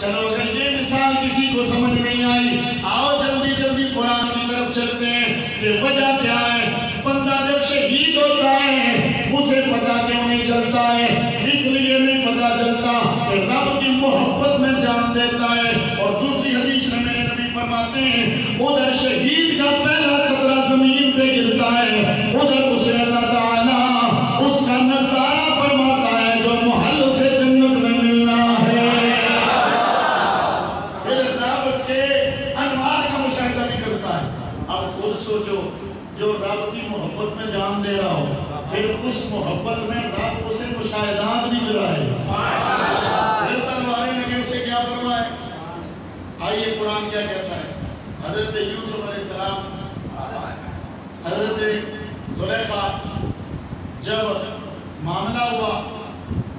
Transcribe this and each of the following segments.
چلو اگر یہ مثال کسی کو سمجھ نہیں آئی، آؤ جلدی جلدی قرآن کی طرف چلتے ہیں کہ وجہ کیا ہے۔ بندہ جب شہید ہوتا ہے اسے پتہ کیوں نہیں چلتا ہے؟ اس لیے نہیں پتہ چلتا کہ رب کی محبت میں جان دیتا ہے۔ اور دوسری حدیث میں میرے نبی فرماتے ہیں ادھر شہید کا پہلا قطرہ زمین پہ گرتا ہے، ادھر اسے اللہ تعالیٰ اس کا نظارہ فرماتا ہے جو محل سے جنت میں ملنا ہے۔ پھر رب کے انوار کا مشاہدہ بھی کرتا ہے۔ اب خود سوچو، جو رب کی محبت میں جان دے رہا ہو، پھر اس محبت میں رب اسے مشاہدات بھی کرائے۔ پھر تلواریں لگے اسے کیا فرمائے؟ آئیے قرآن کیا کہتا ہے۔ حضرت یوسف علیہ السلام، حضرت زلیخا جب معاملہ ہوا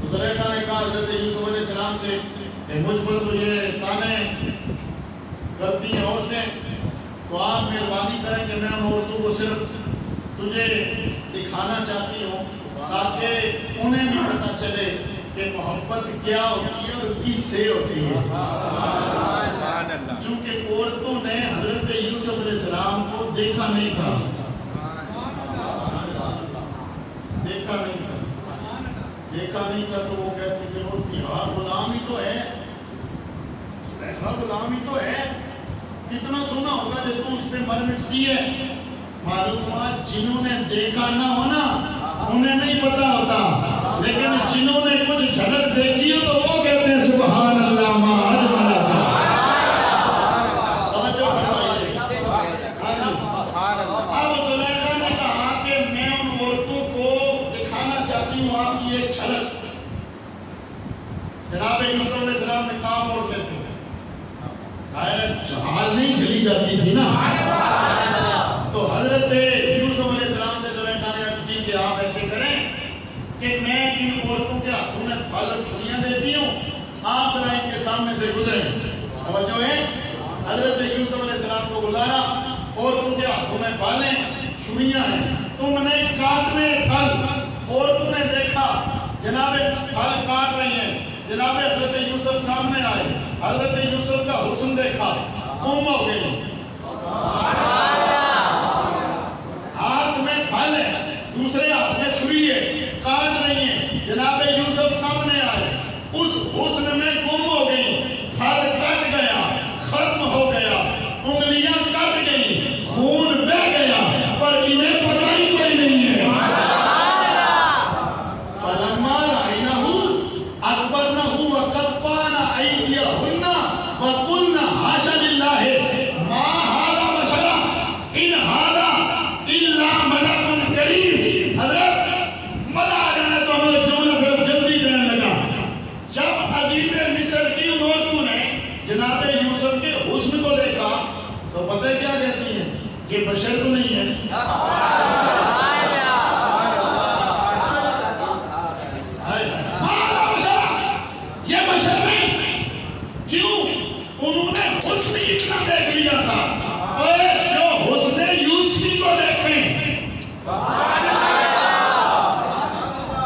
تو زلیخا نے کہا حضرت یوسف علیہ السلام سے کہ مجھ پر تو یہ تانے کرتی ہیں عورتیں، تو آپ مہربانی کریں کہ میں ان عورتوں کو صرف تجھے دکھانا چاہتی ہوں تاکہ انہیں بھی پتہ چلے کہ محبت کیا ہوتی ہے اور کس سے ہوتی ہے۔ چونکہ عورتوں نے حضرت یوسف علیہ السلام کو دیکھا نہیں تھا، دیکھا نہیں تھا تو وہ کہتی تھے وہ یار غلام ہی تو ہے، زلیخا غلام ہی تو ہے، کتنا سونا ہوگا جو تو اس پہ مر مٹتی ہے۔ معلوم ہوا جنہوں نے دیکھا نہ ہونا انہیں نہیں پتا ہوتا، لیکن جنہوں نے کچھ جھلک دیکھی ہو تو وہ کہتے ہیں سبحان اللہ ما اجمل۔ توجہ فرمائیے۔ اب زلیخا نے کہا کہ میں ان عورتوں کو دکھانا چاہتی ہوں آپ کی ایک جھلک۔ جناب یوسف علیہ السلام نے کہا موڑتے تھے، ظاہر جہال نہیں جھلی جاتی تھی نا، تو حضرت یوسف علیہ السلام سے زلیخا نے عرض کی کہ آپ ایسے کریں کہ میں ان عورتوں کے ہاتھوں میں پھل اور چھریاں دیتی ہوں، آپ ذرا ان کے سامنے سے گزریں۔ توجہ ہے، حضرت یوسف علیہ السلام کو بلایا، عورتوں کے ہاتھوں میں پھل ہیں، چھریاں ہیں، تم نے کاٹنے پھل۔ عورتوں نے دیکھا جناب پھل کاٹ رہی ہیں، جناب حضرت یوسف سامنے آئے، حضرت یوسف کا حسن دیکھا، گم ہو گئی۔ ہاتھ میں پھل ہے، دوسرے ہاتھ میں چھری ہے، کاٹ رہی ہیں، جناب یوسف سامنے آئے، اس حسن میں گم ہو گئی، پھل کٹ گیا، ختم ہو گیا، انگلیاں کٹ گئی، خون بہ گیا، پر انہیں پتہ ہی کوئی نہیں ہے۔ فَلَمَّا رَأَيْنَهُ أَكْبَرْنَهُ وَقَطَّعْنَ أَيْدِيَهُنَّ وَقُلْنَا حَاشَ لِلَّهِ مَا هَذَا بَشَرًا إِنْ هَذَا إِلَّا مَلَكٌ كَرِيمٌ۔ حضرت مزہ آ جانا تو ہمیں جملہ صرف جلدی کرنے لگا۔ جب عزیز مصر کی ان عورتوں نے جناب یوسف کے حسن کو دیکھا تو پتہ کیا کہتی ہیں؟ یہ بشر تو نہیں ہے۔ انہوں نے حسن اتنا دیکھ لیا تھا، اور جو حسن یوسفی کو دیکھیں،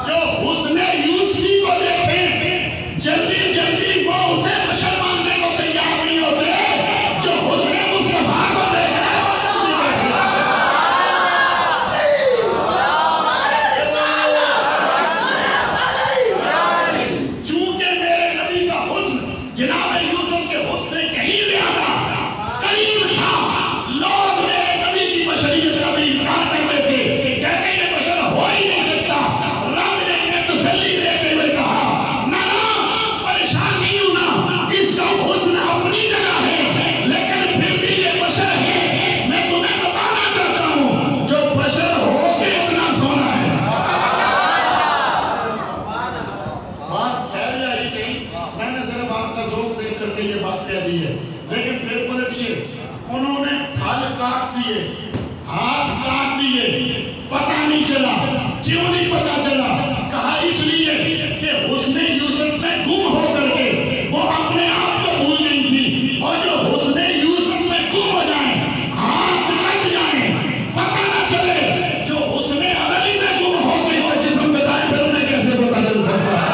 جو حسن یوسفی کو دیکھیں، جلدی جلدی وہ اسے بشر ماننے کو تیار نہیں ہوتے، جو حسن مصطفیٰ کو دیکھ رہے ہیں۔ چونکہ میرے نبی کا حسن جناب یوسف کے حسن سے کہیں زیادہ قریب تھا، لوگ میرے نبی کی بشریت کا بھی انکار کرتے تھے، کہتے یہ بشر ہو ہی نہیں سکتا۔ رب نے انہیں تسلی دیتے ہوئے کہا نہ پریشان نہیں ہونا، اس کا حسن اپنی جگہ ہے، لیکن پھر بھی یہ بشر ہے۔ میں تمہیں بتانا چاہتا ہوں جو بشر ہو کے اتنا سونا ہے۔ بات پھیل جائے کہیں، میں نے صرف آپ کا ذوق دیکھ کر کے یہ بات کہہ دی ہے، لیکن پھر پلٹیے، انہوں نے پھل کاٹ دیے، ہاتھ کاٹ دیے، پتہ نہیں چلا۔ کیوں نہیں پتہ چلا؟ کہا اس لیے کہ حسن یوسف میں گم ہو کر کے وہ اپنے آپ کو بھول گئی تھی، اور جو حسن یوسف میں گم ہو جائیں، ہاتھ کٹ جائیں، پتہ نہ چلے، جو حسن علی میں گم ہو گئی وہ جسم بتائے پھر انہیں کیسے پتہ چل سکتا ہے؟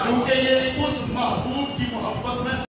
کیونکہ یہ اس محبوب محبت میں